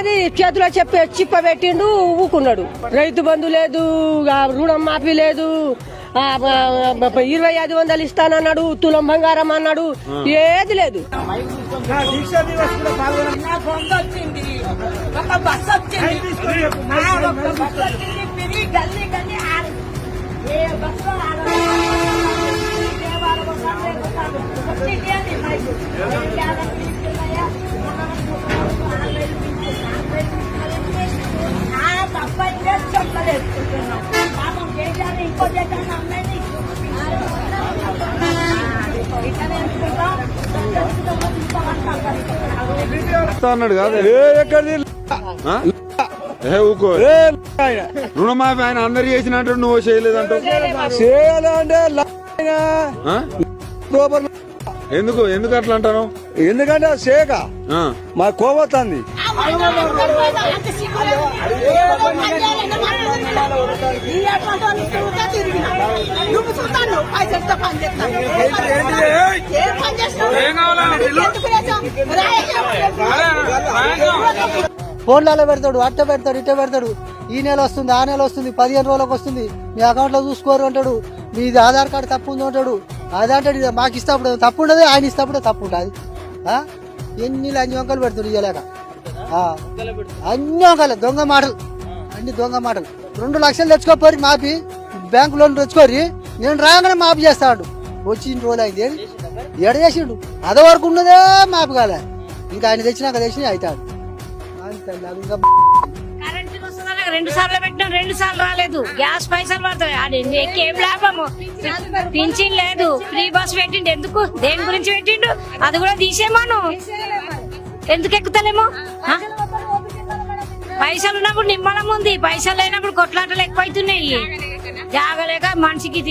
అనేది చేతిలో చిప్ప పెట్టిండు, ఊకున్నాడు. రైతు బంధు లేదు, రుణం మాఫీ లేదు, 2500 ఇస్తానన్నాడు, తులం బంగారం అన్నాడు, ఏది లేదు. అన్నాడు కాదు ఊకో రుణమాఫీ ఆయన అందరు చేసినట్టు నువ్వు చేయలేదంటూ చేయాలంటే ఎందుకు అట్లా అంటాను? ఎందుకంటే సేక మా కోబోతుంది. ఫోన్లలో పెడతాడు, అట్ట పెడతాడు, ఇట్ట పెడతాడు. ఈ నెల వస్తుంది, ఆ నెల వస్తుంది, 15 రోజులకు వస్తుంది, మీ అకౌంట్ లో చూసుకోరు అంటాడు. మీది ఆధార్ కార్డు తప్పు ఉంది అంటాడు. అదంటాడు మాకు ఇస్తాప్పుడు తప్పు ఉండదు, ఆయన ఇస్తాప్పుడు తప్పు ఉంటుంది. ఎన్ని లంచి వంకలు పెడుతుంది ఇయ్యలేక, అన్ని వంకలు, దొంగ మాటలు, అన్ని దొంగ మాటలు. 2 లక్షలు తెచ్చుకోపోరి మాపి, బ్యాంకు లోన్ తెచ్చుకోరి, నేను రాగానే మాఫీ చేస్తాడు. వచ్చి ఇన్ని రోజులు అయింది, ఎడ చేసిండు, అదే వరకు ఉన్నదే మాఫీ కాలే. ఇంకా ఆయన తెచ్చినాక తెచ్చిన అవుతాడు. కరెంట్ 2 సార్లు పెట్టినా 2 సార్లు రాలేదు. గ్యాస్ పైసలు పడతాయి, ఏం లాభము? పింఛన్ లేదు, ఫ్రీ బస్ పెట్టిండు. ఎందుకు, దేని గురించి పెట్టిండు? అది కూడా తీసేమాను, ఎందుకు ఎక్కుతలేమో? పైసలు ఉన్నప్పుడు నిమ్మలం ఉంది, పైసలు లేనప్పుడు కొట్లాటలు ఎక్కువైతున్నాయి. జాగలేక మనిషికి